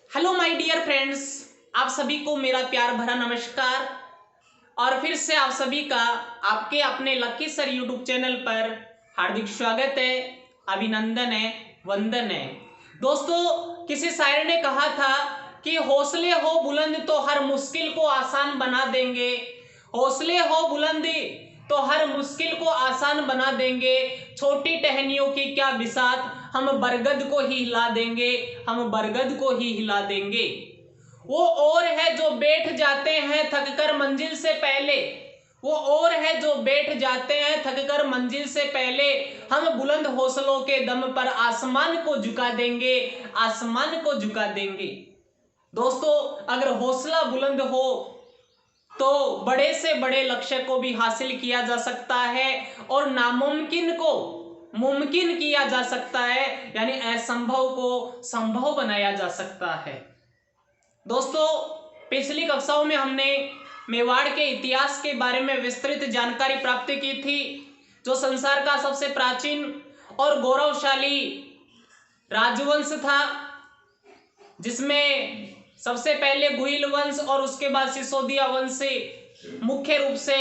Hello my dear friends, आप सभी को मेरा प्यार भरा नमस्कार। और फिर से आप सभी का आपके अपने लकी सर यूट्यूब चैनल पर हार्दिक स्वागत है, अभिनंदन है, वंदन है। दोस्तों, किसी शायर ने कहा था कि हौसले हो बुलंद तो हर मुश्किल को आसान बना देंगे। हौसले हो बुलंदी तो हर मुश्किल को आसान बना देंगे। छोटी टहनियों की क्या बिसात, हम बरगद को ही हिला देंगे, हम बरगद को ही हिला देंगे। वो और है जो बैठ जाते हैं थक कर मंजिल से पहले, वो और है जो बैठ जाते हैं थक कर मंजिल से पहले। हम बुलंद हौसलों के दम पर आसमान को झुका देंगे, आसमान को झुका देंगे। दोस्तों, अगर हौसला बुलंद हो तो बड़े से बड़े लक्ष्य को भी हासिल किया जा सकता है और नामुमकिन को मुमकिन किया जा सकता है, यानी असंभव को संभव बनाया जा सकता है। दोस्तों, पिछली कक्षाओं में हमने मेवाड़ के इतिहास के बारे में विस्तृत जानकारी प्राप्त की थी, जो संसार का सबसे प्राचीन और गौरवशाली राजवंश था, जिसमें सबसे पहले गुहिल वंश और उसके बाद सिसोदिया वंश मुख्य रूप से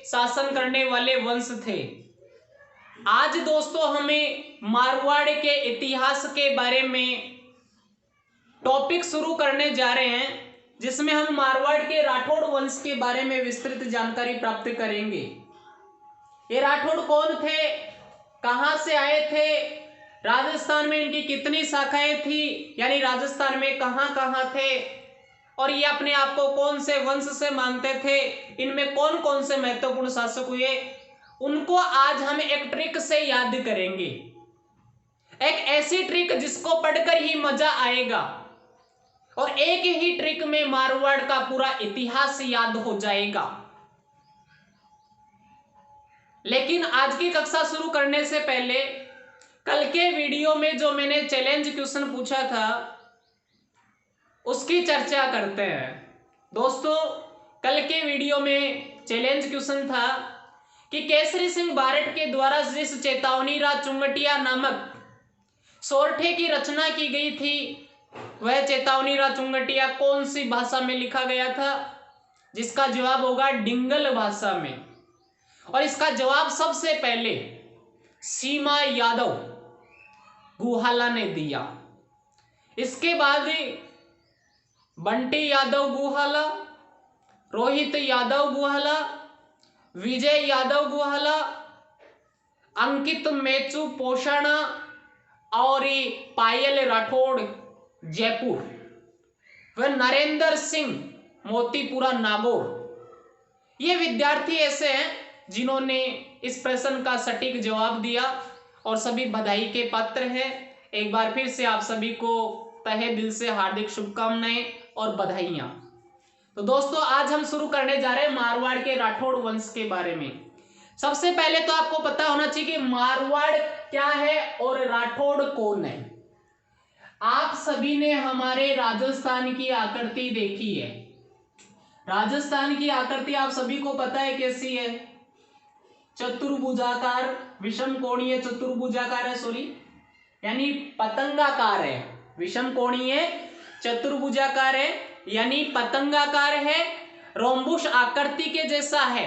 शासन करने वाले वंश थे। आज दोस्तों हमें मारवाड़ के इतिहास के बारे में टॉपिक शुरू करने जा रहे हैं, जिसमें हम मारवाड़ के राठौड़ वंश के बारे में विस्तृत जानकारी प्राप्त करेंगे। ये राठौड़ कौन थे, कहां से आए थे, राजस्थान में इनकी कितनी शाखाएं थी, यानी राजस्थान में कहां कहां थे, और ये अपने आप को कौन से वंश से मानते थे, इनमें कौन कौन से महत्वपूर्ण शासक हुए, उनको आज हम एक ट्रिक से याद करेंगे। एक ऐसी ट्रिक जिसको पढ़कर ही मजा आएगा और एक ही ट्रिक में मारवाड़ का पूरा इतिहास याद हो जाएगा। लेकिन आज की कक्षा शुरू करने से पहले कल के वीडियो में जो मैंने चैलेंज क्वेश्चन पूछा था उसकी चर्चा करते हैं। दोस्तों, कल के वीडियो में चैलेंज क्वेश्चन था कि केसरी सिंह बारट के द्वारा जिस चेतावनी राज चुंगटिया नामक सोरठे की रचना की गई थी, वह चेतावनी राज चुंगटिया कौन सी भाषा में लिखा गया था? जिसका जवाब होगा डिंगल भाषा में। और इसका जवाब सबसे पहले सीमा यादव गुहाला ने दिया। इसके बाद बंटी यादव गुहाला, रोहित यादव गुहाला, विजय यादव गुहाला, अंकित मेचू पोषाणा और पायल राठौड़ जयपुर, वह नरेंद्र सिंह मोतीपुरा नागौर। ये विद्यार्थी ऐसे हैं जिन्होंने इस प्रश्न का सटीक जवाब दिया और सभी बधाई के पात्र हैं। एक बार फिर से आप सभी को तहे दिल से हार्दिक शुभकामनाएं और बधाइयां। तो दोस्तों, आज हम शुरू करने जा रहे हैं मारवाड़ के राठौड़ वंश के बारे में। सबसे पहले तो आपको पता होना चाहिए कि मारवाड़ क्या है और राठौड़ कौन है। आप सभी ने हमारे राजस्थान की आकृति देखी है। राजस्थान की आकृति आप सभी को पता है कैसी है? चतुर्भुजाकार, विषम कोणीय चतुर्भुजाकार है, सॉरी, यानी पतंगाकार है। विषम कोणीय चतुर्भुजाकार है यानी पतंगाकार है, रोम्बुश आकृति के जैसा है।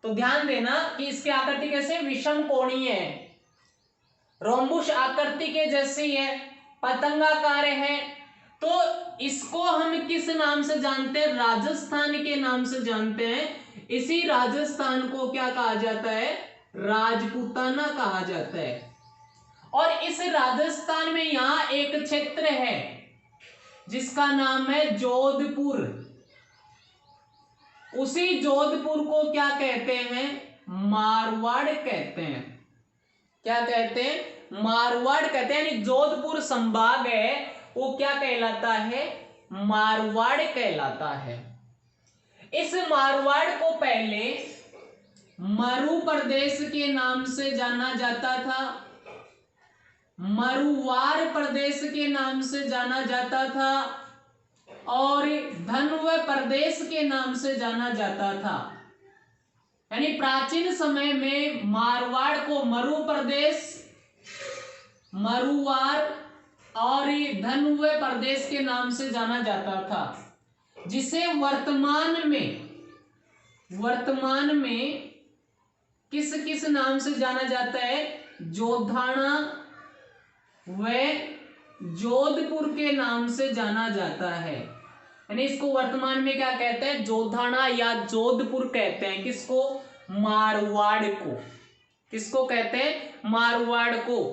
तो ध्यान देना कि इसकी आकृति कैसे, विषम कोणीय है, रोम्बुश आकृति के जैसी है, पतंगाकार है। तो इसको हम किस नाम से जानते हैं? राजस्थान के नाम से जानते हैं। इसी राजस्थान को क्या कहा जाता है? राजपूताना कहा जाता है। और इस राजस्थान में यहां एक क्षेत्र है जिसका नाम है जोधपुर। उसी जोधपुर को क्या कहते हैं? मारवाड़ कहते हैं। क्या कहते हैं? मारवाड़ कहते हैं। यानी जोधपुर संभाग है वो क्या कहलाता है? मारवाड़ कहलाता है। इस मारवाड़ को पहले मरु प्रदेश के नाम से जाना जाता था, मरुवार प्रदेश के नाम से जाना जाता था और धनव प्रदेश के नाम से जाना जाता था। यानी प्राचीन समय में मारवाड़ को मरु प्रदेश, मरुवार और धनुवे प्रदेश के नाम से जाना जाता था, जिसे वर्तमान में किस किस नाम से जाना जाता है? जोधाना व जोधपुर के नाम से जाना जाता है। यानी इसको वर्तमान में क्या कहते हैं? जोधाना या जोधपुर कहते हैं। किसको? मारवाड़ को। किसको कहते हैं? मारवाड़ को।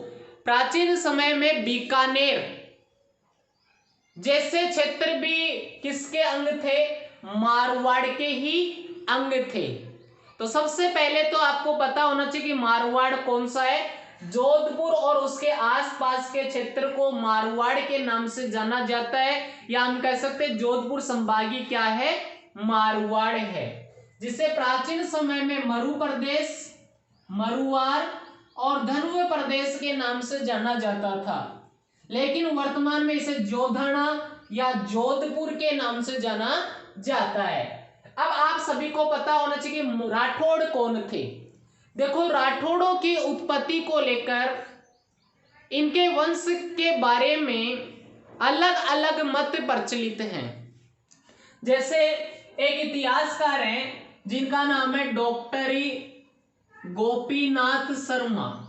प्राचीन समय में बीकानेर जैसे क्षेत्र भी किसके अंग थे? मारवाड़ के ही अंग थे। तो सबसे पहले तो आपको पता होना चाहिए कि मारवाड़ कौन सा है। जोधपुर और उसके आसपास के क्षेत्र को मारवाड़ के नाम से जाना जाता है, या हम कह सकते हैं जोधपुर संभागीय क्या है? मारवाड़ है, जिसे प्राचीन समय में मरु प्रदेश, मरुवार और धनुवे प्रदेश के नाम से जाना जाता था, लेकिन वर्तमान में इसे जोधाना या जोधपुर के नाम से जाना जाता है। अब आप सभी को पता होना चाहिए कि राठौड़ कौन थे। देखो, राठौड़ों की उत्पत्ति को लेकर इनके वंश के बारे में अलग अलग मत प्रचलित हैं। जैसे एक इतिहासकार हैं जिनका नाम है डॉक्टर गोपीनाथ शर्मा।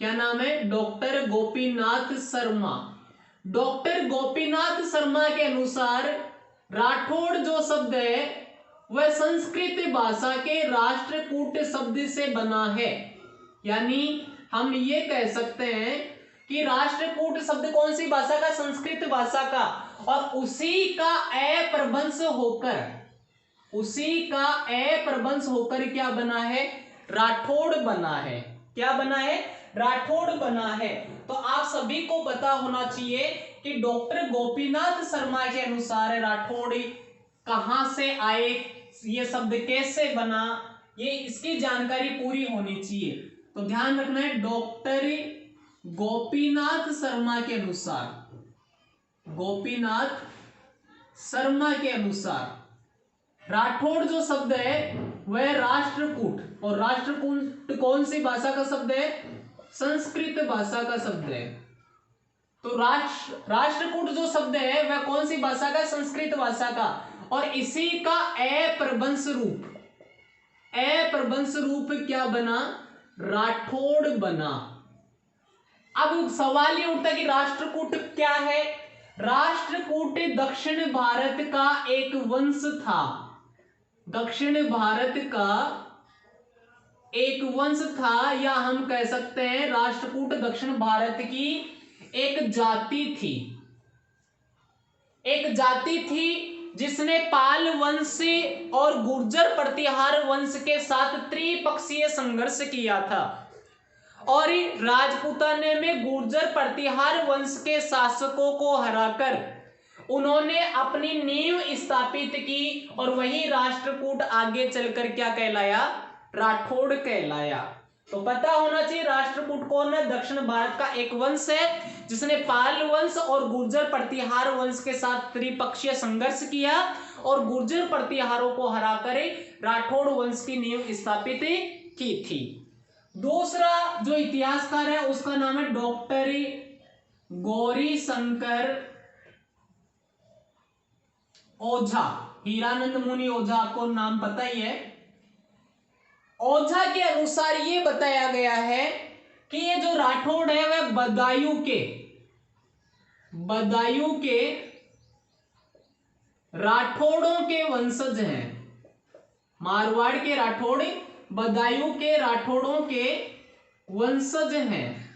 क्या नाम है? डॉक्टर गोपीनाथ शर्मा। डॉक्टर गोपीनाथ शर्मा के अनुसार राठौड़ जो शब्द है वह संस्कृत भाषा के राष्ट्रकूट शब्द से बना है। यानी हम ये कह सकते हैं कि राष्ट्रकूट शब्द कौन सी भाषा का? संस्कृत भाषा का। और उसी का अपभ्रंश होकर क्या बना है? राठौड़ बना है। क्या बना है? राठौड़ बना है। तो आप सभी को पता होना चाहिए कि डॉक्टर गोपीनाथ शर्मा के अनुसार राठौड़ कहां से आए, ये शब्द कैसे बना, ये इसकी जानकारी पूरी होनी चाहिए। तो ध्यान रखना है, डॉक्टर गोपीनाथ शर्मा के अनुसार राठौड़ जो शब्द है वह राष्ट्रकूट, और राष्ट्रकूट कौन सी भाषा का शब्द है? संस्कृत भाषा का शब्द है। तो राष्ट्रकूट जो शब्द है वह कौन सी भाषा का? संस्कृत भाषा का। और इसी का अपभ्रंश रूप क्या बना? राठौड़ बना। अब सवाल ये उठता है कि राष्ट्रकूट क्या है? राष्ट्रकूट दक्षिण भारत का एक वंश था। दक्षिण भारत का एक वंश था, या हम कह सकते हैं राष्ट्रकूट दक्षिण भारत की एक जाति थी जिसने पाल वंश और गुर्जर प्रतिहार वंश के साथ त्रिपक्षीय संघर्ष किया था। और राजपूताने में गुर्जर प्रतिहार वंश के शासकों को हराकर उन्होंने अपनी नींव स्थापित की, और वही राष्ट्रकूट आगे चलकर क्या कहलाया? राठौड़ कहलाया। तो पता होना चाहिए राष्ट्रकूट कौन है? दक्षिण भारत का एक वंश है जिसने पाल वंश और गुर्जर प्रतिहार वंश के साथ त्रिपक्षीय संघर्ष किया, और गुर्जर प्रतिहारों को हराकर राठौड़ वंश की नींव स्थापित की थी। दूसरा जो इतिहासकार है उसका नाम है डॉक्टर गौरीशंकर ओझा। हीरानंद मुनि ओझा, आपको नाम पता ही है। ओझा के अनुसार ये बताया गया है कि ये जो राठौड़ है वह बदायूं के राठौड़ों के वंशज हैं। मारवाड़ के राठौड़ बदायूं के राठौड़ों के वंशज हैं।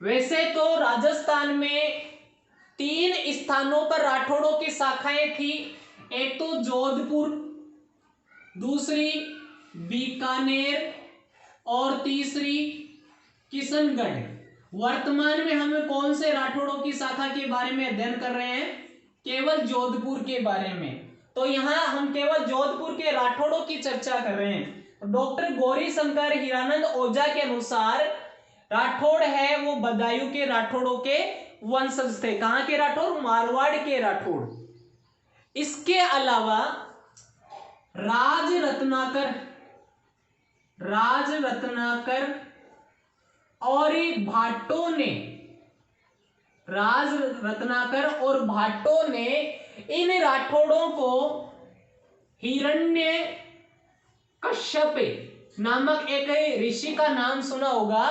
वैसे तो राजस्थान में 3 स्थानों पर राठौड़ों की शाखाएं थी। एक तो जोधपुर, दूसरी बीकानेर और तीसरी किशनगढ़। वर्तमान में हम कौन से राठौड़ों की शाखा के बारे में अध्ययन कर रहे हैं? केवल जोधपुर के बारे में। तो यहां हम केवल जोधपुर के राठौड़ों की चर्चा कर रहे हैं। डॉक्टर गौरीशंकर हीरानंद ओझा के अनुसार राठौड़ है वो बदायूं के राठौड़ों के वंशज थे। कहां के राठौड़? मारवाड़ के राठौड़। इसके अलावा राज रत्नाकर और भाटों ने राज रत्नाकर और भाटो ने इन राठौड़ों को हिरण्य कश्यप नामक एक ऋषि का नाम सुना होगा,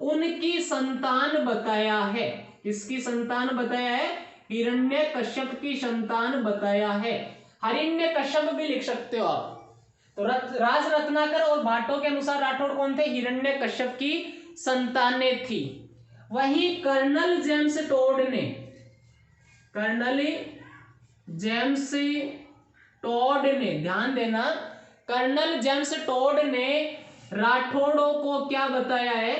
उनकी संतान बताया है। किसकी संतान बताया है? हिरण्य कश्यप की संतान बताया है। हिरण्य कश्यप भी लिख सकते हो आप। तो राज रत्नाकर और भाटो के अनुसार राठौड़ कौन थे? हिरण्य कश्यप की संतानें थी। वहीं कर्नल जेम्स टोड ने, कर्नल जेम्स टोड ने, ध्यान देना, कर्नल जेम्स टोड ने राठौड़ों को क्या बताया है?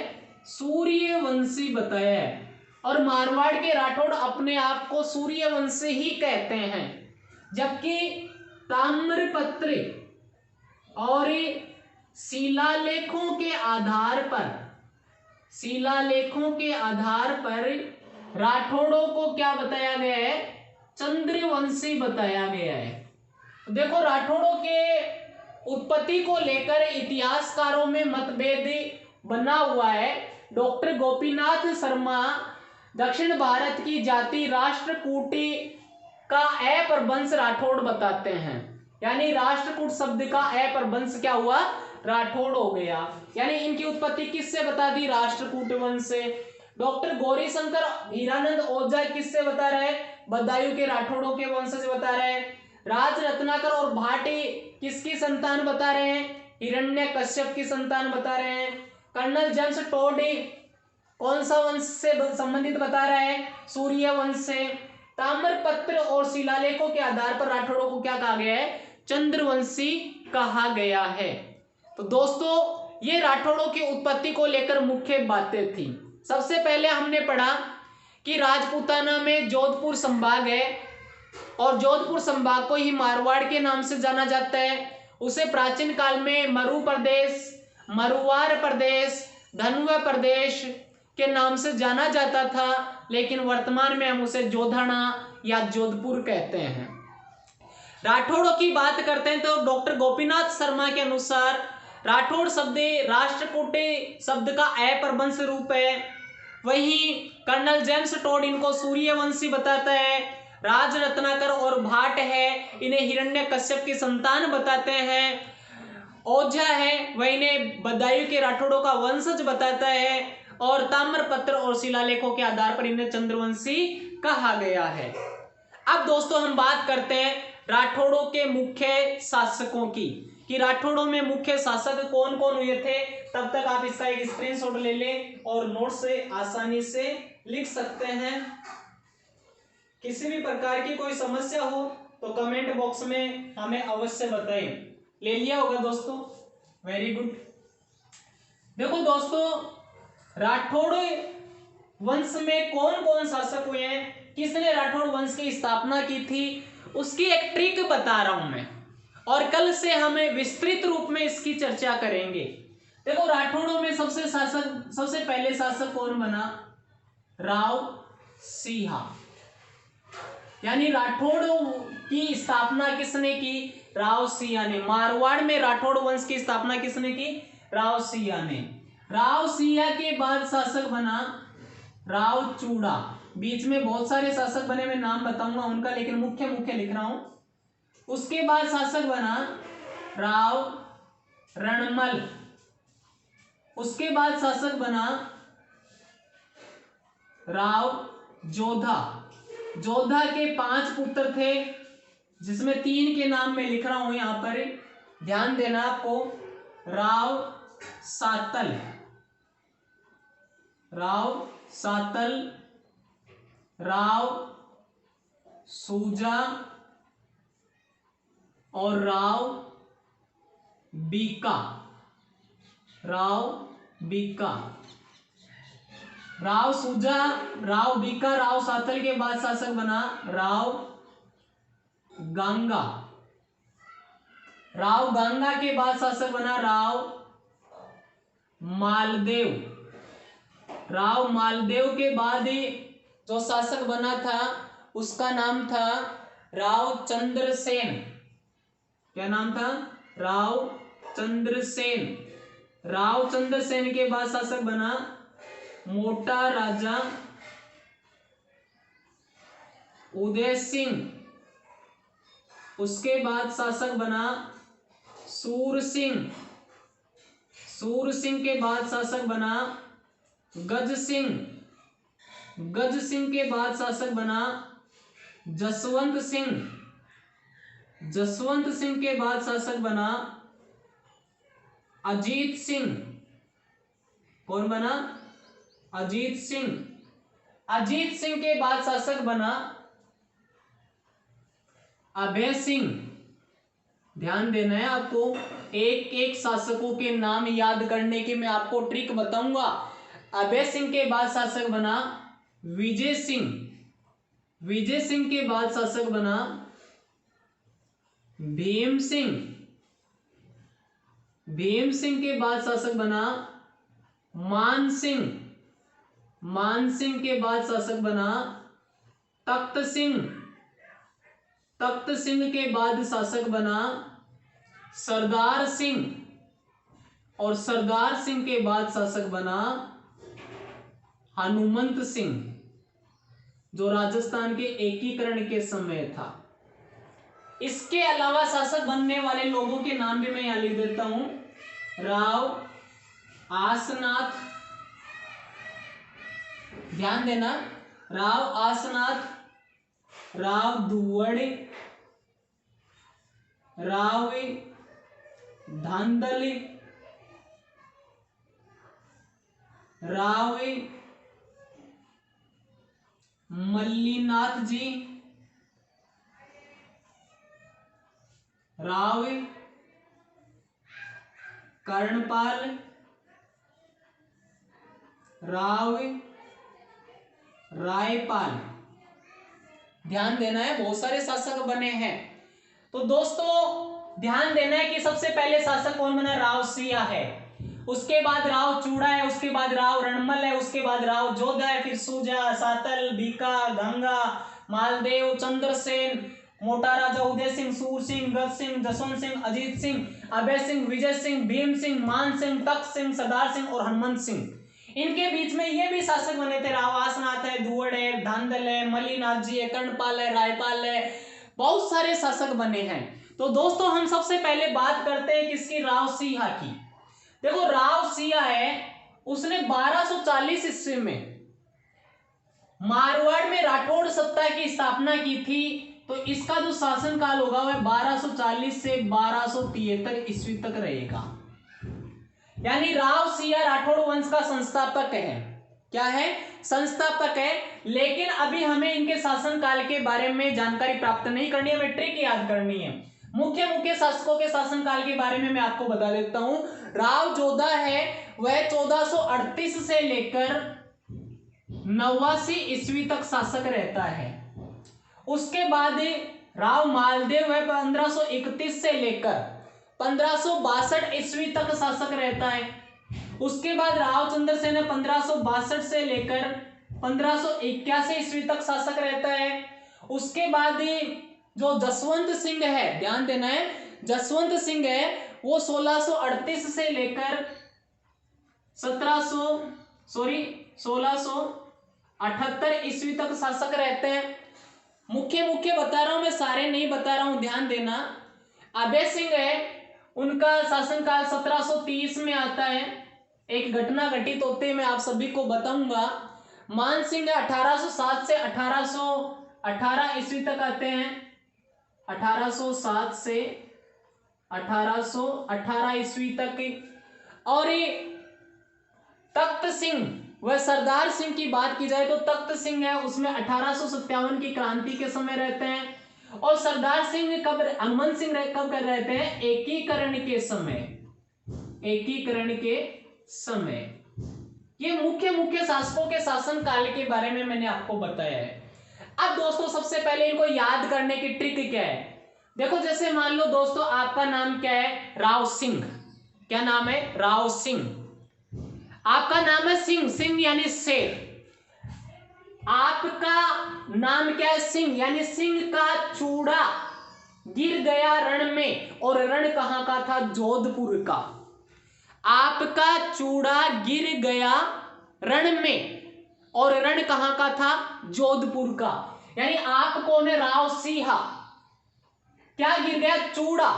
सूर्यवंशी बताया है। और मारवाड़ के राठौड़ अपने आप को सूर्यवंशी ही कहते हैं, जबकि ताम्रपत्र और शिलालेखों के आधार पर, शिलालेखों के आधार पर राठौड़ों को क्या बताया गया है? चंद्रवंशी बताया गया है। देखो, राठौड़ों के उत्पत्ति को लेकर इतिहासकारों में मतभेद बना हुआ है। डॉक्टर गोपीनाथ शर्मा दक्षिण भारत की जाति राष्ट्रकूटी का अपभ्रंश राठौड़ बताते हैं। यानी राष्ट्रकूट शब्द का अपभ्रंश क्या हुआ? राठौड़ हो गया। यानी इनकी उत्पत्ति किससे बता दी? राष्ट्रकूट वंश से। डॉक्टर गौरीशंकर हीरानंद ओझा किससे बता रहे? बदायूं के राठौड़ों के वंश से बता रहे हैं। राज रत्नाकर और भाटी किसकी संतान बता रहे हैं? हिरण्य कश्यप की संतान बता रहे हैं। कर्नल जेम्स टोड कौन सा वंश से संबंधित बता रहा है? सूर्य वंश से। ताम्रपत्र और शिलालेखों के आधार पर राठौड़ों को क्या कहा गया है? चंद्रवंशी कहा गया है। तो दोस्तों, ये राठौड़ों की उत्पत्ति को लेकर मुख्य बातें थी। सबसे पहले हमने पढ़ा कि राजपूताना में जोधपुर संभाग है और जोधपुर संभाग को ही मारवाड़ के नाम से जाना जाता है। उसे प्राचीन काल में मरु प्रदेश, मरुवार प्रदेश, धनुआ प्रदेश के नाम से जाना जाता था, लेकिन वर्तमान में हम उसे जोधाना या जोधपुर कहते हैं। राठौड़ों की बात करते हैं तो डॉक्टर गोपीनाथ शर्मा के अनुसार राठौड़ शब्द राष्ट्रकूट शब्द का अपभ्रंश रूप है। वहीं कर्नल जेम्स टोड इनको सूर्यवंशी बताता है। राज रत्नाकर और भाट है, इन्हें हिरण्यकश्यप की संतान बताते हैं। ओझा है, वह इन्हें बदायूं के राठौड़ों का वंशज बताता है। और ताम्रपत्र और शिलालेखों के आधार पर इन्हें चंद्रवंशी कहा गया है। अब दोस्तों हम बात करते हैं राठौड़ों के मुख्य शासकों की, कि राठौड़ों में मुख्य शासक कौन कौन हुए थे। तब तक आप इसका एक स्क्रीनशॉट ले लें और नोट से आसानी से लिख सकते हैं। किसी भी प्रकार की कोई समस्या हो तो कमेंट बॉक्स में हमें अवश्य बताएं। ले लिया होगा दोस्तों? Very good. देखो दोस्तों, राठौड़ वंश में कौन कौन शासक हुए हैं, किसने राठौड़ वंश की स्थापना की थी, उसकी एक ट्रिक बता रहा हूं मैं, और कल से हमें विस्तृत रूप में इसकी चर्चा करेंगे। देखो, राठौड़ों में सबसे पहले शासक कौन बना? राव सिंहा। यानी राठौड़ों की स्थापना किसने की? राव सिंहा ने। मारवाड़ में राठौड़ वंश की स्थापना किसने की? राव सिंहा ने। राव सिंहा के बाद शासक बना राव चूड़ा। बीच में बहुत सारे शासक बने, मैं नाम बताऊंगा उनका, लेकिन मुख्य मुख्य लिख रहा हूं। उसके बाद शासक बना राव रणमल। उसके बाद शासक बना राव जोधा। जोधा के 5 पुत्र थे, जिसमें 3 के नाम मैं लिख रहा हूं यहां पर, ध्यान देना आपको। राव सातल, राव सातल, राव सूजा और राव बीका। राव बीका, राव सूजा, राव बीका, राव सातल के बाद शासक बना राव गांगा। राव गांगा के बाद शासक बना राव मालदेव। राव मालदेव के बाद जो शासक बना था उसका नाम था राव चंद्रसेन। क्या नाम था? राव चंद्रसेन। राव चंद्रसेन के बाद शासक बना मोटा राजा उदय सिंह। उसके बाद शासक बना सूर सिंह। सूर सिंह के बाद शासक बना गज सिंह। गज सिंह के बाद शासक बना जसवंत सिंह। जसवंत सिंह के बाद शासक बना अजीत सिंह। कौन बना? अजीत सिंह। अजीत सिंह के बाद शासक बना अभय सिंह। ध्यान देना है आपको, एक एक शासकों के नाम याद करने की मैं आपको ट्रिक बताऊंगा। अभय सिंह के बाद शासक बना विजय सिंह। विजय सिंह के बाद शासक बना भीम सिंह। भीम सिंह के बाद शासक बना मान सिंह। मान सिंह के बाद शासक बना तख्त सिंह। तख्त सिंह के बाद शासक बना सरदार सिंह। और सरदार सिंह के बाद शासक बना हनुमंत सिंह, जो राजस्थान के एकीकरण के समय था। इसके अलावा शासक बनने वाले लोगों के नाम भी मैं यहां लिख देता हूं। राव आसनाथ, ध्यान देना, राव आसनाथ, राव दुवड़, राव धांधल, राव मल्लीनाथ जी, राव कर्णपाल, राव रायपाल। ध्यान देना है, बहुत सारे शासक बने हैं। तो दोस्तों ध्यान देना है कि सबसे पहले शासक कौन बना? राव सिया है। उसके बाद राव चूड़ा है। उसके बाद राव रणमल है। उसके बाद राव जोधा है। फिर सुजा, सातल, बीका, गंगा, मालदेव, चंद्रसेन, मोटा राजा उदय सिंह, सूर सिंह, गज सिंह, जसवंत सिंह, अजीत सिंह, अभय सिंह, विजय सिंह, भीम सिंह, मान सिंह, तख्त सिंह, सरदार सिंह और हनुमंत सिंह। इनके बीच में ये भी शासक बने थे। राव आसनाथ है, दुवड़ है, धांधल है, मल्लीनाथ जी है, कर्णपाल है, रायपाल है, बहुत सारे शासक बने हैं। तो दोस्तों हम सबसे पहले बात करते हैं किसकी? राव सिंह की। देखो राव सिंह है, उसने 1240 ईस्वी में मारवाड़ में राठौड़ सत्ता की स्थापना की थी। तो इसका जो शासन काल होगा वह 1240 से 1273 ईस्वी तक रहेगा। यानी राव सिंह राठौड़ वंश का संस्थापक है। क्या है? संस्थापक है। लेकिन अभी हमें इनके शासन काल के बारे में जानकारी प्राप्त नहीं करनी है, हमें ट्रिक याद करनी है। मुख्य मुख्य शासकों के शासन काल के बारे में मैं आपको बता देता हूं। राव जोधा है, वह 1438 से लेकर 89 ईस्वी तक शासक रहता है। उसके बाद राव मालदेव है, 1531 से लेकर 1562 ईस्वी तक शासक रहता है। उसके बाद राव चंद्रसेन 1562 से लेकर 1581 ईस्वी तक शासक रहता है। उसके बाद जो जसवंत सिंह है, ध्यान देना है, जसवंत सिंह है वो 1638 से लेकर 1678 ईस्वी तक शासक रहते हैं। मुख्य मुख्य बता रहा हूं मैं, सारे नहीं बता रहा हूं, ध्यान देना। अभय सिंह है, उनका शासनकाल 1730 में आता है। एक घटना घटित होते मैं आप सभी को बताऊंगा। मान सिंह 1807 से 1818 ईस्वी तक आते हैं। 1807 से 1818 ईस्वी तक। और ये तख्त सिंह, वह सरदार सिंह की बात की जाए तो तख्त सिंह है, उसमें 1857 की क्रांति के समय रहते हैं। और सरदार सिंह कब, हनुमंत सिंह कब कर रहते हैं? एकीकरण के समय। एकीकरण के समय। ये मुख्य मुख्य शासकों के शासन काल के बारे में मैंने आपको बताया है। अब दोस्तों सबसे पहले इनको याद करने की ट्रिक क्या है? देखो जैसे मान लो दोस्तों आपका नाम क्या है? राव सिंह। क्या नाम है? राव सिंह। आपका नाम है सिंह, सिंह यानी शेर। आपका नाम क्या है? सिंह, यानी सिंह का चूड़ा गिर गया रण में, और रण कहां का था? जोधपुर का। आपका चूड़ा गिर गया रण में, और रण कहां का था? जोधपुर का। यानी आप कौन है? राव सिंह। क्या गिर गया? चूड़ा।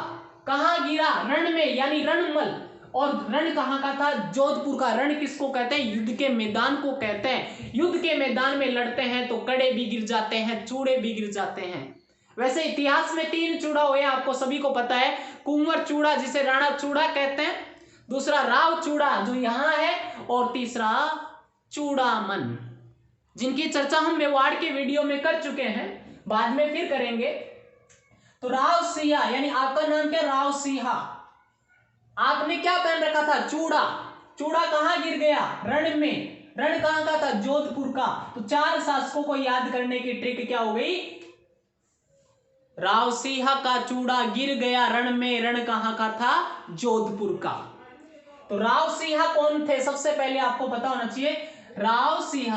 कहां गिरा? रण में, यानी रणमल। और रण कहां का था? जोधपुर का। रण किसको कहते हैं? युद्ध के मैदान को कहते हैं। युद्ध के मैदान में लड़ते हैं तो कड़े भी गिर जाते हैं, चूड़े भी गिर जाते हैं। वैसे इतिहास में 3 चूड़ा हुए, आपको सभी को पता है। कुंवर चूड़ा जिसे राणा चूड़ा कहते हैं, दूसरा राव चूड़ा जो यहां है, और तीसरा चूड़ामन, जिनकी चर्चा हम मेवाड़ के वीडियो में कर चुके हैं, बाद में फिर करेंगे। तो राव सिंह, यानी आपका नाम क्या? राव सिंह। आपने क्या पहन रखा था? चूड़ा। चूड़ा कहां गिर गया? रण में। रण कहां का था? जोधपुर का। तो 4 शासकों को याद करने की ट्रिक क्या हो गई? राव सिंह का चूड़ा गिर गया रण में। रण कहां का था? जोधपुर का। तो राव सिंह कौन थे? सबसे पहले आपको पता होना चाहिए, राव सिंह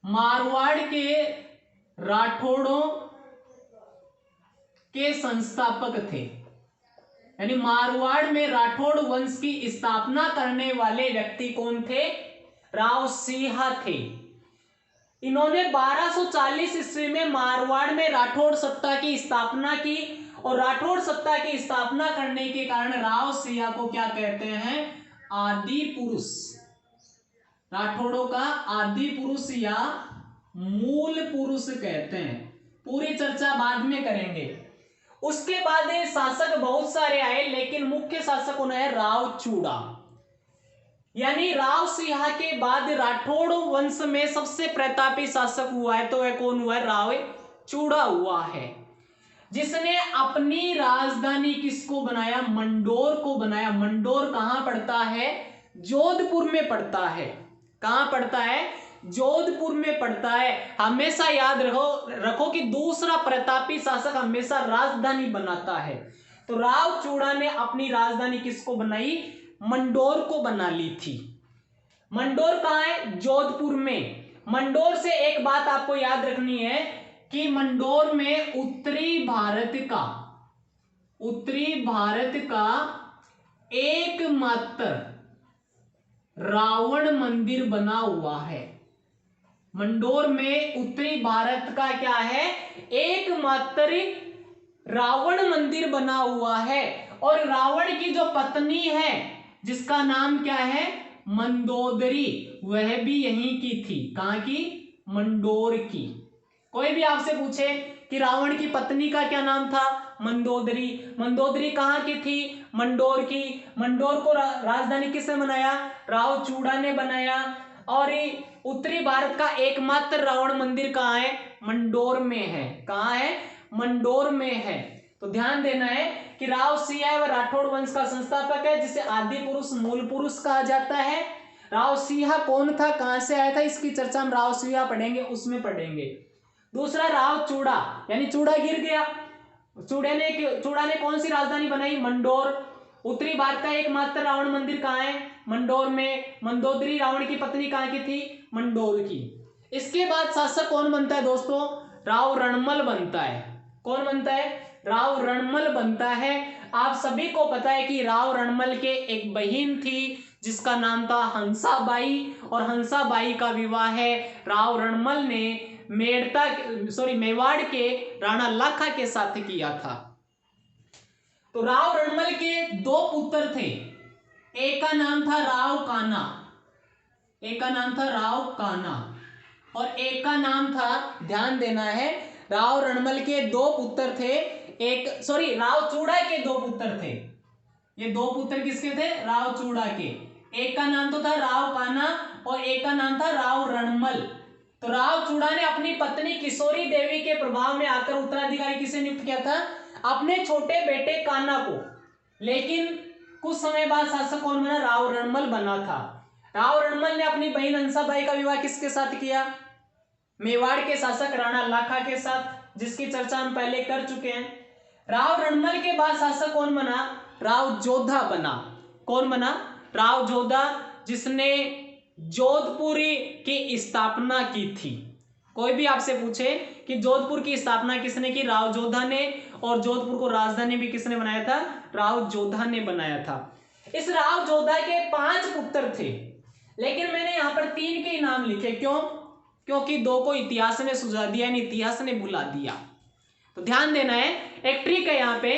मारवाड़ के राठौड़ों के संस्थापक थे। यानी मारवाड़ में राठौड़ वंश की स्थापना करने वाले व्यक्ति कौन थे? राव सिंह थे। इन्होंने 1240 ईस्वी में मारवाड़ में राठौड़ सत्ता की स्थापना की, और राठौड़ सत्ता की स्थापना करने के कारण राव सिंह को क्या कहते हैं? आदि पुरुष। राठौड़ों का आदि पुरुष या मूल पुरुष कहते हैं। पूरी चर्चा बाद में करेंगे। उसके बाद शासक बहुत सारे आए, लेकिन मुख्य शासक होना है राव चूड़ा। यानी राव सिंह के बाद राठौड़ वंश में सबसे प्रतापी शासक हुआ है तो वह कौन हुआ है? राव चूड़ा हुआ है, जिसने अपनी राजधानी किसको बनाया? मंडोर को बनाया। मंडोर कहां पड़ता है? जोधपुर में पड़ता है। कहां पड़ता है? जोधपुर में पड़ता है। हमेशा याद रखो कि दूसरा प्रतापी शासक हमेशा राजधानी बनाता है। तो राव चूड़ा ने अपनी राजधानी किसको बनाई? मंडोर को बना ली थी। मंडोर कहां है? जोधपुर में। मंडोर से एक बात आपको याद रखनी है कि मंडोर में उत्तरी भारत का एकमात्र रावण मंदिर बना हुआ है। मंडोर में उत्तरी भारत का क्या है? एकमात्र रावण मंदिर बना हुआ है। और रावण की जो पत्नी है, जिसका नाम क्या है? मंदोदरी, वह भी यहीं की थी। कहां की? मंडोर की। कोई भी आपसे पूछे कि रावण की पत्नी का क्या नाम था? मंदोदरी। मंदोदरी कहां की थी? मंडोर की। मंडोर को राजधानी किसने बनाया? राव चूड़ा ने बनाया। और उत्तरी भारत का एकमात्र रावण मंदिर कहां है? मंडोर में है। कहां है? मंडोर में है। तो ध्यान देना है कि राव सिंह वह राठौड़ वंश का संस्थापक है, जिसे आदि पुरुष मूल पुरुष कहा जाता है। राव सिंह कौन था, कहां से आया था, इसकी चर्चा हम राव सिंह पढ़ेंगे, उसमें पढ़ेंगे। दूसरा राव चूड़ा, यानी चूड़ा गिर गया। चूड़ा ने कौन सी राजधानी बनाई? मंडोर। उत्तरी भारत का एकमात्र रावण मंदिर कहां है? मंडोर में। मंदोदरी रावण की पत्नी कहां की थी? मंडोर की। इसके बाद शासक कौन बनता है दोस्तों? राव रणमल बनता है। कौन बनता है? राव रणमल बनता है। आप सभी को पता है कि राव रणमल के एक बहन थी जिसका नाम था हंसाबाई, और हंसाबाई का विवाह है राव रणमल ने मेवाड़ के राणा लाखा के साथ किया था। तो राव रणमल के 2 पुत्र थे। एक का नाम था राव कान्हा, और एक का नाम था, ध्यान देना है, राव रणमल के 2 पुत्र थे। राव चूड़ा के 2 पुत्र थे। ये 2 पुत्र किसके थे? राव चूड़ा के। एक का नाम तो था राव कान्हा और एक का नाम था राव रणमल। तो राव चूड़ा ने अपनी पत्नी किशोरी देवी के प्रभाव में आकर उत्तराधिकारी किसे नियुक्त किया था? अपने छोटे बेटे कान्हा को। लेकिन कुछ समय बाद शासक कौन बना? राव रणमल बना था। राव रणमल ने अपनी बहन हंसाबाई का विवाह किसके साथ किया? मेवाड़ के शासक राणा लाखा के साथ, जिसकी चर्चा हम पहले कर चुके हैं। राव रणमल के बाद शासक कौन बना? राव जोधा बना। कौन बना? राव जोधा, जिसने जोधपुर की स्थापना की थी। कोई भी आपसे पूछे कि जोधपुर की स्थापना किसने की? राव जोधा ने। और जोधपुर को राजधानी भी किसने बनाया था? राव जोधा ने बनाया था। इस राव जोधा के 5 पुत्र थे, लेकिन मैंने यहां पर 3 के नाम लिखे। क्यों? क्योंकि 2 को इतिहास ने सुझा दिया, यानी इतिहास ने भुला दिया। तो ध्यान देना है, एक ट्रिक है यहाँ पे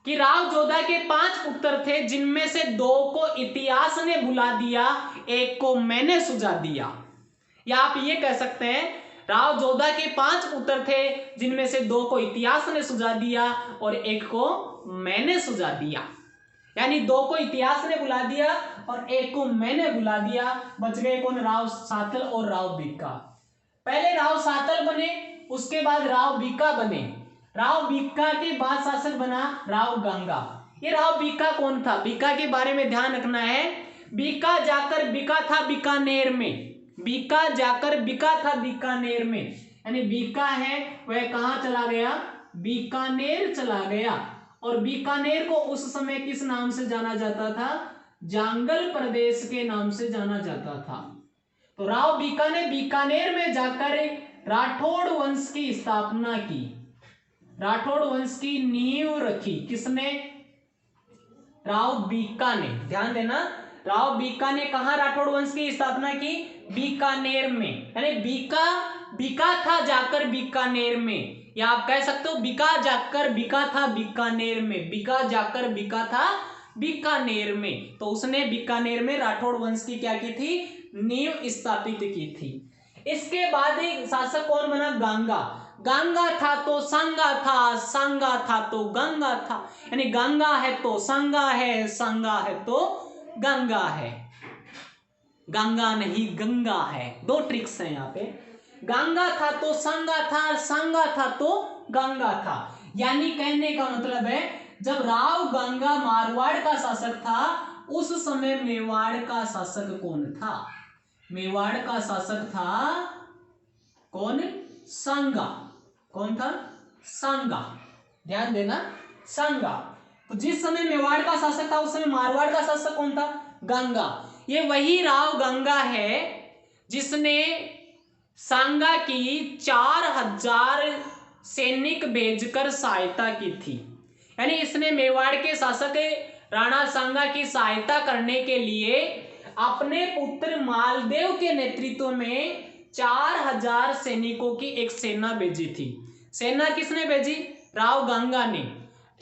कि राव जोधा के 5 पुत्र थे, जिनमें से 2 को इतिहास ने भुला दिया, 1 को मैंने सुझा दिया। या आप ये कह सकते हैं राव जोधा के 5 पुत्र थे, जिनमें से 2 को इतिहास ने सुझा दिया और 1 को मैंने सुझा दिया। यानी 2 को इतिहास ने बुला दिया और 1 को मैंने बुला दिया। बच गए कौन? राव सातल और राव बीका। पहले राव सातल बने, उसके बाद राव बीका बने। राव बीका के बाद शासक बना राव गंगा। ये राव बीका कौन था? बीका के बारे में ध्यान रखना है। बीका जाकर बिका था बीकानेर में। बीका जाकर बिका था बीकानेर में, यानी बीका है वह कहां चला गया? बीकानेर चला गया। और बीकानेर को उस समय किस नाम से जाना जाता था? जांगल प्रदेश के नाम से जाना जाता था। तो राव बीका ने बीकानेर में जाकर राठौड़ वंश की स्थापना की। राठौड़ वंश की नींव रखी। किसने? राव बीका ने। ध्यान देना, राव बीका ने कहा राठौड़ वंश की स्थापना की? बीकानेर में। यानी बीका था जाकर बीकानेर में, या आप कह सकते हो बिका जाकर बिका था बीकानेर में। बिका जाकर बिका था बीकानेर में। तो उसने बीकानेर में राठौड़ वंश की क्या की थी? नींव स्थापित की थी। इसके बाद एक शासक कौन बना? गंगा। गंगा था तो संगा था, संगा था तो गंगा था। यानी गंगा है तो संगा है, संगा है तो गंगा है। गंगा नहीं गंगा है। 2 ट्रिक्स हैं यहाँ पे। गंगा था तो संगा था, संगा था तो गंगा था। यानी कहने का मतलब है जब राव गंगा मारवाड़ का शासक था, उस समय मेवाड़ का शासक कौन था? मेवाड़ का शासक था कौन? संगा। कौन था? संगा। ध्यान देना, संगा। तो जिस समय मेवाड़ का शासक था, उस समय मारवाड़ का शासक कौन था? गंगा। ये वही राव गंगा है जिसने सांगा की 4000 सैनिक भेजकर सहायता की थी। यानी इसने मेवाड़ के शासक राणा सांगा की सहायता करने के लिए अपने पुत्र मालदेव के नेतृत्व में 4000 सैनिकों की एक सेना भेजी थी। सेना किसने भेजी? राव गंगा ने।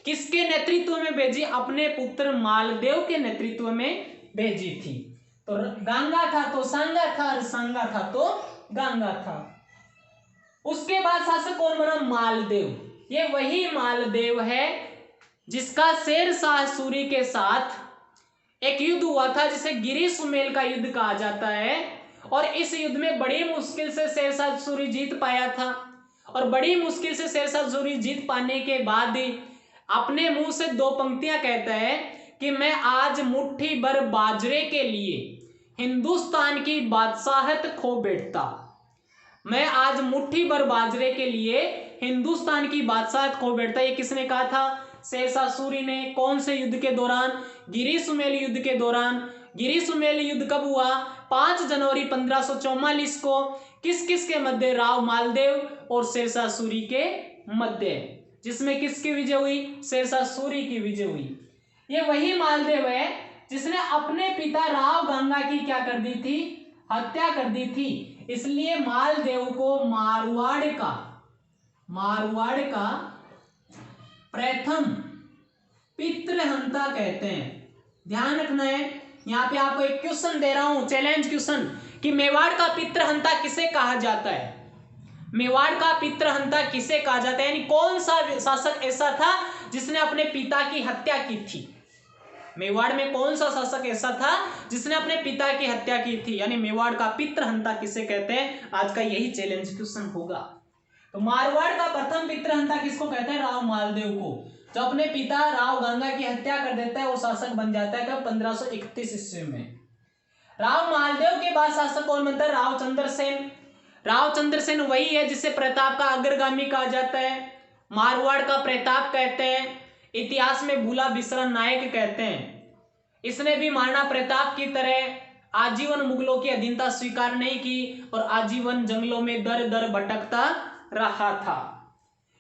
किसके नेतृत्व में भेजी? अपने पुत्र मालदेव के नेतृत्व में भेजी थी। तो गंगा था तो संगा था और संगा था तो गंगा था। उसके बाद शासक कौन बना? मालदेव। ये वही मालदेव है जिसका शेरशाह सूरी के साथ एक युद्ध हुआ था, जिसे गिरी सुमेल का युद्ध कहा जाता है। और इस युद्ध में बड़ी मुश्किल से शेरशाह सूरी जीत पाया था। और बड़ी मुश्किल से शेरशाह सूरी जीत पाने के बाद अपने मुंह से 2 पंक्तियां कहता है कि मैं आज मुट्ठी भर बाजरे के लिए हिंदुस्तान की बादशाहत खो बैठता। मैं आज मुट्ठी भर बाजरे के लिए हिंदुस्तान की बादशाहत खो बैठता। ये किसने कहा था? शेरशाह सूरी ने। कौन से युद्ध के दौरान? गिरी सुमेल युद्ध के दौरान। गिरी सुमेल युद्ध कब हुआ? 5 जनवरी 1544 को। किस किस के मध्य? राव मालदेव और शेरशाह सूरी के मध्य। जिसमें किसकी विजय हुई? शेरशाह सूरी की विजय हुई। ये वही मालदेव है जिसने अपने पिता राव गंगा की क्या कर दी थी? हत्या कर दी थी। इसलिए मालदेव को मारवाड़ का प्रथम पितृहंता कहते हैं। ध्यान रखना है, यहाँ पे आपको एक क्वेश्चन दे रहा हूं, चैलेंज क्वेश्चन, कि मेवाड़ का पितृहंता किसे कहा जाता है? मेवाड़ का पितृहंता किसे कहा जाता है? यानी कौन सा शासक ऐसा था जिसने अपने पिता की हत्या की थी? मेवाड़ में कौन सा शासक ऐसा था जिसने अपने पिता की हत्या की थी? यानी मेवाड़ का पितृहंता किसे कहते हैं? आज का यही चैलेंज क्वेश्चन होगा। तो मारवाड़ का प्रथम पितृहंता किसको कहते हैं? राव मालदेव को। जो अपने पिता राव गंगा की हत्या कर देता है वो शासक बन जाता है। कब? 1531 ईस्वी में। राव मालदेव के बाद शासक कौन बनता है? राव चंद्रसेन। राव चंद्रसेन वही है जिसे प्रताप का अग्रगामी कहा जाता है, मारवाड़ का प्रताप कहते हैं, इतिहास में भूला बिसरा नायक कहते हैं। इसने भी महाराणा प्रताप की तरह आजीवन मुगलों की अधीनता स्वीकार नहीं की और आजीवन जंगलों में दर दर भटकता रहा था।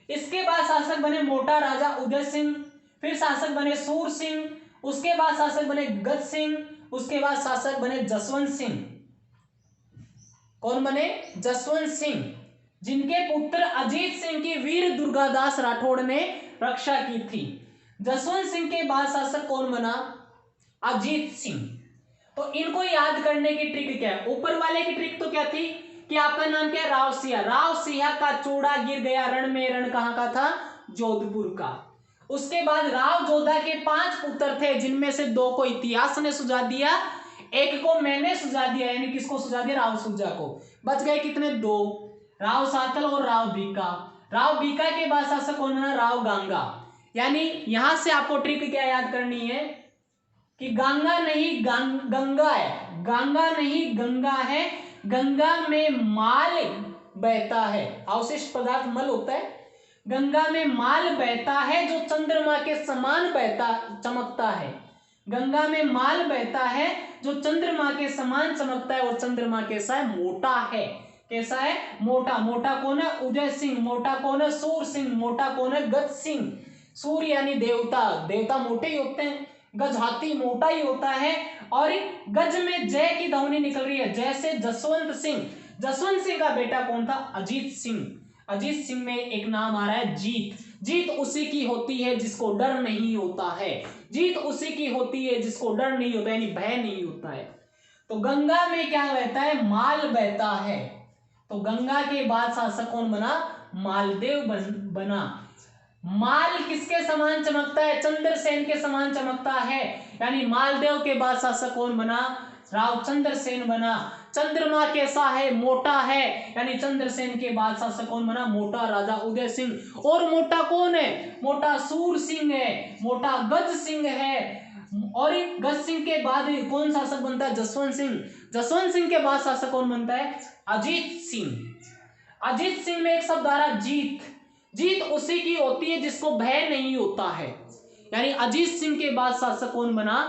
इसके बाद शासक बने मोटा राजा उदय सिंह, फिर शासक बने सूर सिंह, उसके बाद शासक बने गज सिंह, उसके बाद शासक बने जसवंत सिंह। कौन बने? जसवंत सिंह, जिनके पुत्र अजीत सिंह की वीर दुर्गादास राठौड़ ने रक्षा की थी। जसवंत सिंह के बाद शासक कौन बना? अजीत सिंह। तो इनको याद करने की ट्रिक क्या है? ऊपर वाले की ट्रिक तो क्या थी कि आपका नाम क्या है? राव सिंह। राव सिंह का चूड़ा गिर गया रण में। रण कहां का था? जोधपुर का। उसके बाद राव जोधा के 5 पुत्र थे, जिनमें से 2 को इतिहास ने सुझा दिया, एक को मैंने सुझा दिया। यानी किसको सुझा दिया? राव सुजा को। बच गए कितने? 2, राव सातल और राव बीका। राव बीका के बाद शासक कौन बना? राव गांगा। यानी यहां से आपको ट्रिक क्या याद करनी है कि गंगा नहीं गंगा है, गंगा नहीं गंगा है, गंगा में माल बहता है। अवशिष्ट पदार्थ मल होता है। गंगा में माल बहता है जो चंद्रमा के समान बहता चमकता है। गंगा में माल बहता है जो चंद्रमा के समान चमकता है, और चंद्रमा कैसा है? मोटा है। कैसा है? मोटा। मोटा कौन है? उदय सिंह। मोटा कौन है? सूर सिंह। मोटा कौन है? गज सिंह। सूर्य यानी देवता, देवता मोटे ही होते हैं। गज हाथी मोटा ही होता है। और गज में जय की ध्वनि निकल रही है, जैसे जसवंत सिंह। जसवंत सिंह का बेटा कौन था? अजीत सिंह। अजीत सिंह में एक नाम आ रहा है जीत। जीत उसी की होती है जिसको डर नहीं होता है। जीत उसी की होती है जिसको डर नहीं होता, यानी भय नहीं होता है। तो गंगा में क्या बहता है? माल बहता है। तो गंगा के बाद शासक कौन बना? मालदेव बना। माल किसके समान चमकता है? चंद्रसेन के समान चमकता है। यानी मालदेव के बाद शासक कौन बना? राव चंद्रसेन बना। चंद्रमा कैसा है? मोटा है। यानी चंद्रसेन के बाद शासक कौन बना? मोटा राजा उदय सिंह। और मोटा कौन है? मोटा सूर सिंह है, मोटा गज सिंह है। और गज सिंह के बाद कौन शासक बनता है? जसवंत सिंह। जसवंत सिंह के बाद शासक कौन बनता है? अजीत सिंह। अजीत सिंह में एक शब्द आ रहा है जीत। जीत उसी की होती है जिसको भय नहीं होता है। यानी अजीत सिंह के बाद शासक कौन बना?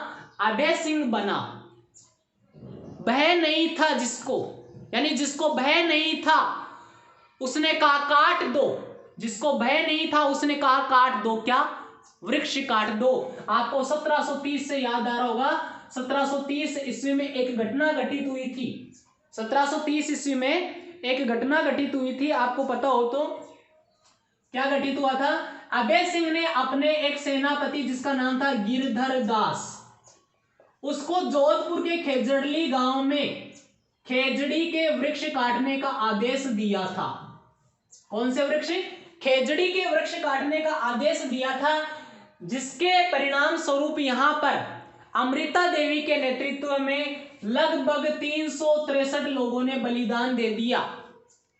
अभय सिंह बना। भय नहीं था जिसको, यानी जिसको भय नहीं था उसने कहा काट दो। जिसको भय नहीं था उसने कहा काट दो। क्या? वृक्ष काट दो। आपको 1730 से याद आ रहा होगा, 1730 ईस्वी में एक घटना घटित हुई थी। 1730 ईस्वी में एक घटना घटित हुई थी, आपको पता हो तो। क्या घटित हुआ था? अभय सिंह ने अपने एक सेनापति जिसका नाम था गिरधर दास, उसको जोधपुर के खेजड़ी गांव में खेजड़ी के वृक्ष काटने का आदेश दिया था। कौन से वृक्ष? खेजड़ी के वृक्ष काटने का आदेश दिया था, जिसके परिणाम स्वरूप यहां पर अमृता देवी के नेतृत्व में लगभग 363 लोगों ने बलिदान दे दिया।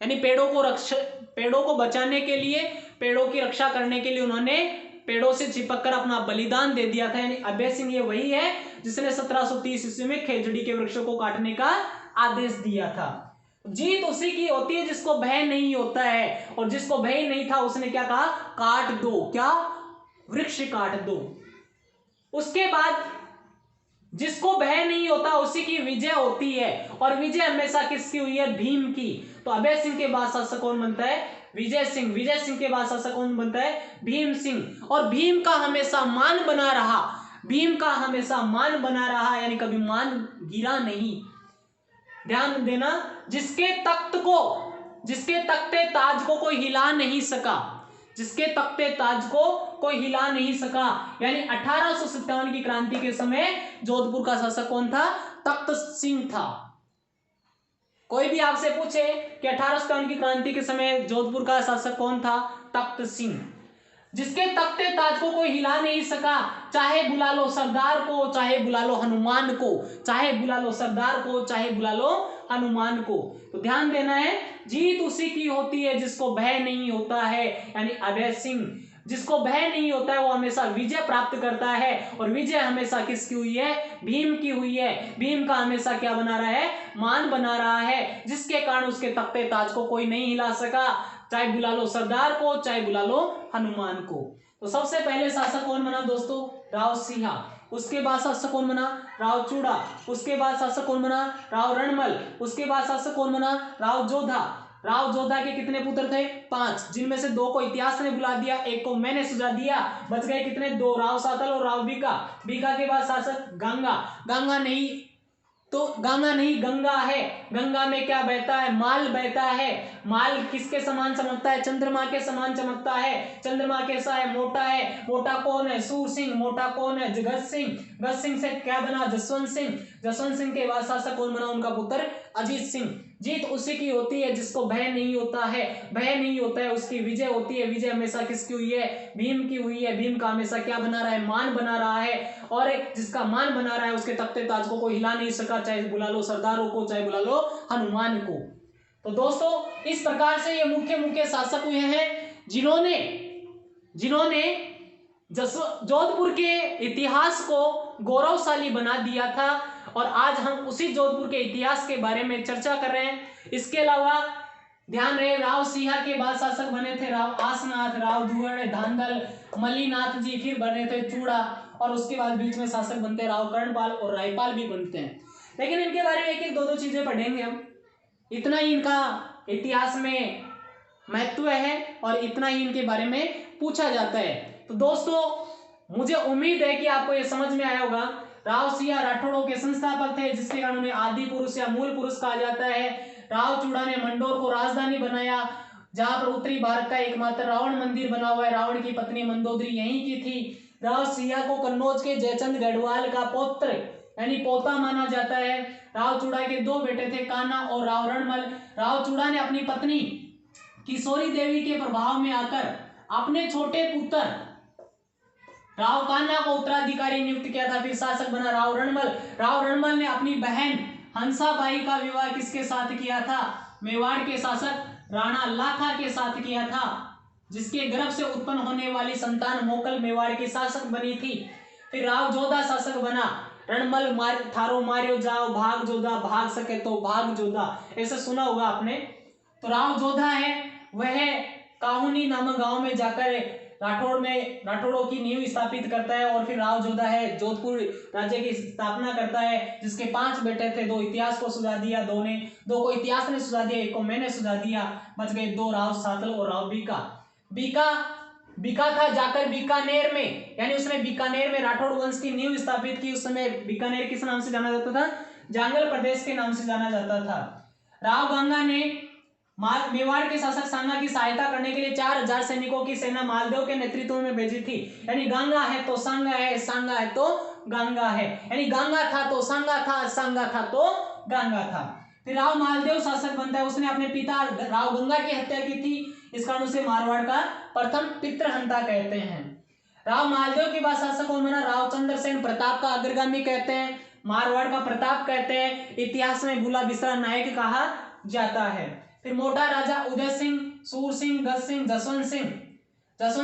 यानी पेड़ों को बचाने के लिए, पेड़ों की रक्षा करने के लिए उन्होंने पेड़ों से चिपक कर अपना बलिदान दे दिया था। यानी अभय सिंह ये वही है जिसने 1730 ईस्वी में खेजड़ी के वृक्षों को काटने का आदेश दिया था। जीत उसी की होती है जिसको भय नहीं होता है, और जिसको भय नहीं था उसने क्या कहा? काट दो। क्या? वृक्ष काट दो। उसके बाद जिसको भय नहीं होता उसी की विजय होती है, और विजय हमेशा किसकी हुई है? भीम की। तो अभय सिंह के बाद शासक कौन बनता है? विजय सिंह। विजय सिंह के बाद शासक कौन बनता है? भीम सिंह। और भीम का हमेशा मान बना रहा, भीम का हमेशा मान बना रहा, यानी कभी मान गिरा नहीं। ध्यान देना, जिसके तख्ते ताज को कोई हिला नहीं सका, जिसके तख्ते ताज को कोई हिला नहीं सका। यानी 1857 की क्रांति के समय जोधपुर का शासक कौन था? तख्त सिंह था। कोई भी आपसे पूछे कि 1857 की क्रांति के समय जोधपुर का शासक कौन था? तख्त सिंह। जिसके तख्ते ताज को कोई हिला नहीं सका, चाहे बुला लो सरदार को, चाहे बुला लो हनुमान को, चाहे बुला लो सरदार को, चाहे बुला लो हनुमान को। तो ध्यान देना है, जीत उसी की होती है जिसको भय नहीं होता है। यानी अभय सिंह, जिसको भय नहीं होता है वो हमेशा विजय प्राप्त करता है, और विजय हमेशा किसकी हुई है? भीम की हुई है। भीम का हमेशा क्या बना रहा है? मान बना रहा है, जिसके कारण उसके तख्ते ताज को कोई नहीं हिला सका, चाहे बुला लो सरदार को, चाहे बुला लो हनुमान को। तो सबसे पहले शासक कौन बना दोस्तों? राव सिंह। उसके बाद शासक कौन बना? राव चूड़ा। उसके बाद शासक कौन बना? राव रणमल। उसके बाद शासक कौन बना? राव जोधा। राव जोधा के कितने पुत्र थे? 5, जिनमें से 2 को इतिहास ने बुला दिया, एक को मैंने सुझा दिया। बच गए कितने? 2, राव सातल और राव बीका। बीका के बाद शासक गंगा। गंगा नहीं तो गंगा नहीं, गंगा है। गंगा में क्या बहता है? माल बहता है। माल किसके समान चमकता है? चंद्रमा के समान चमकता है। चंद्रमा कैसा है? मोटा है। मोटा कौन है? सूर सिंह। मोटा कौन है? जगत सिंह। गत सिंह से क्या बना? जसवंत सिंह। जसवंत सिंह के बाद शासक कौन बना? उनका पुत्र अजीत सिंह। जीत उसी की होती है जिसको भय नहीं होता है। भय नहीं होता है उसकी विजय होती है। विजय हमेशा किसकी हुई है? भीम की हुई है। भीम का हमेशा क्या बना रहा है? मान बना रहा है। और जिसका मान बना रहा है उसके तख्ते ताज को कोई हिला नहीं सका, चाहे बुला लो सरदारों को, चाहे बुला लो हनुमान को। तो दोस्तों इस प्रकार से ये मुख्य मुख्य शासक हुए हैं जिन्होंने जोधपुर के इतिहास को गौरवशाली बना दिया था। और आज हम उसी जोधपुर के इतिहास के बारे में चर्चा कर रहे हैं। इसके अलावा ध्यान रहे, राव सिंह के बाद शासक बने थे राव आसनाथ, राव दुहड़, धांधल, मलीनाथ जी, फिर बने थे चूड़ा, और उसके बाद बीच में शासक बनते हैं राव कर्णपाल और रायपाल भी बनते हैं। लेकिन इनके बारे में एक एक दो दो चीजें पढ़ेंगे हम। इतना ही इनका इतिहास में महत्व है और इतना ही इनके बारे में पूछा जाता है। तो दोस्तों मुझे उम्मीद है कि आपको यह समझ में आया होगा। राव सिंह राठौड़ों के संस्थापक थे, जिसके कारण उन्हें आदि पुरुष या मूल पुरुष कहा जाता है। राव चूड़ा ने मंडोर को राजधानी बनाया, जहां पर उत्तरी भारत का एकमात्र रावण मंदिर बना हुआ है। रावण की पत्नी मंदोदरी यहीं की थी। राव सिंह को कन्नौज के जयचंद गढ़वाल का पौत्र यानी पोता माना जाता है। राव चूड़ा के दो बेटे थे, कान्हा और राव रणमल। राव चूड़ा ने अपनी पत्नी किशोरी देवी के प्रभाव में आकर अपने छोटे पुत्र राव कान्हा को उत्तराधिकारी नियुक्त किया था। फिर शासक बना राव रणमल। राव रणमल ने अपनी बहन हंसाबाई का विवाह किसके साथ किया था? मेवाड़ के शासक राणा लाखा के साथ किया था, जिसके गर्भ से उत्पन्न होने वाली संतान मोकल मेवाड़ की शासक बनी थी। फिर राव जोधा शासक बना। रणमल थारो मारियो जाओ, भाग जोधा भाग सके तो भाग जोधा, ऐसा सुना होगा आपने। तो राव जोधा है वह काहुनी नामक गांव में जाकर राठौड़ों की नींव स्थापित करता है। और फिर राव जोधा है जोधपुर राज्य की स्थापना करता है, जिसके 5 बेटे थे। 2 इतिहास को सुझा दिया, 2 को इतिहास ने सुझा दिया, 1 को मैंने सुझा दिया, बच गए 2, राव सातल और राव बीका था जाकर बीकानेर में, यानी उसने बीकानेर में राठौड़ वंश की नींव स्थापित की। उस समय बीकानेर किस नाम से जाना जाता था? जांगल प्रदेश के नाम से जाना जाता था। राव गंगा ने मेवाड़ के शासक सांगा की सहायता करने के लिए 4000 सैनिकों की सेना मालदेव के नेतृत्व में भेजी थी। यानी गंगा है तो सांगा है, सांगा है तो गंगा है, यानी गंगा था तो सांगा था, सांगा था तो गंगा था। फिर राव मालदेव शासक बनता है। उसने अपने पिता राव गंगा की हत्या की थी, इस कारण उसे मारवाड़ का प्रथम पितृहंता कहते हैं। राव मालदेव के बाद शासक कौन बना? राव चंद्रसेन, प्रताप का अग्रगामी कहते हैं, मारवाड़ का प्रताप कहते हैं, इतिहास में भूला बिसरा नायक कहा जाता है। फिर मोटा राजा उदय सिंह, सूर सिंह, गज सिंह, जसवंत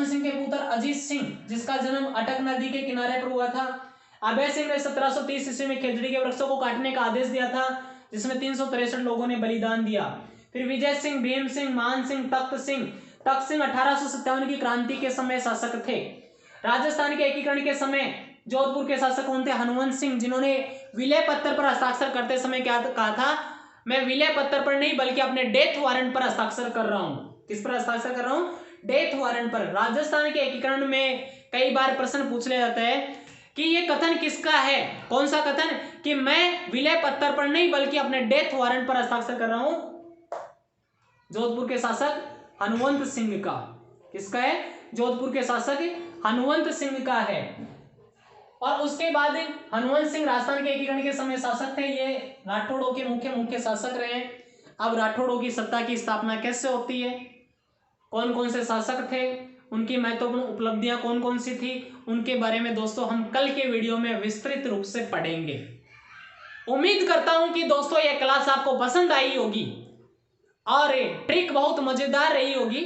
सिंह के पुत्र अजीत सिंह, जिसका जन्म अटक नदी के किनारे पर हुआ था। अभय सिंह ने 1730 ईस्वी में खेजड़ी के वृक्षों को काटने का आदेश दिया था, जिसमें 363 लोगों ने बलिदान दिया। फिर विजय सिंह, भीम सिंह, मान सिंह, तख्त सिंह 1857 की क्रांति के समय शासक थे। राजस्थान के एकीकरण के समय जोधपुर के शासक कौन थे? हनुमंत सिंह, जिन्होंने विलय पत्र पर हस्ताक्षर करते समय क्या कहा था? मैं विलय पत्र पर नहीं बल्कि अपने डेथ वारंट पर हस्ताक्षर कर रहा हूं। किस पर हस्ताक्षर कर रहा हूं? डेथ वारंट पर। राजस्थान के एकीकरण में कई बार प्रश्न पूछ लिया जाता है कि ये कथन किसका है? कौन सा कथन? कि मैं विलय पत्र पर नहीं बल्कि अपने डेथ वारंट पर हस्ताक्षर कर रहा हूं। जोधपुर के शासक हनुमंत सिंह का। किसका है? जोधपुर के शासक हनुमंत सिंह का है। और उसके बाद हनुमंत सिंह राजस्थान के एकीकरण के समय शासक थे। ये राठौड़ों के मुख्य शासक रहे। अब राठौड़ों की सत्ता की स्थापना कैसे होती है, कौन कौन से शासक थे, उनकी महत्वपूर्ण उपलब्धियां कौन कौन सी थी, उनके बारे में दोस्तों हम कल के वीडियो में विस्तृत रूप से पढ़ेंगे। उम्मीद करता हूं कि दोस्तों यह क्लास आपको पसंद आई होगी और ट्रिक बहुत मजेदार रही होगी।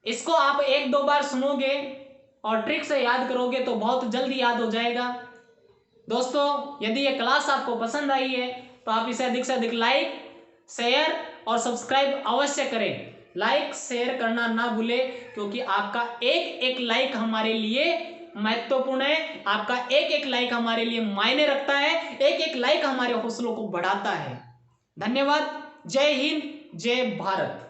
इसको आप 1-2 बार सुनोगे और ट्रिक से याद करोगे तो बहुत जल्दी याद हो जाएगा। दोस्तों यदि ये क्लास आपको पसंद आई है तो आप इसे अधिक से अधिक लाइक, शेयर और सब्सक्राइब अवश्य करें। लाइक शेयर करना ना भूले, क्योंकि आपका एक लाइक हमारे लिए महत्वपूर्ण है। आपका एक लाइक हमारे लिए मायने रखता है। एक लाइक हमारे हौसलों को बढ़ाता है। धन्यवाद। जय हिंद, जय भारत।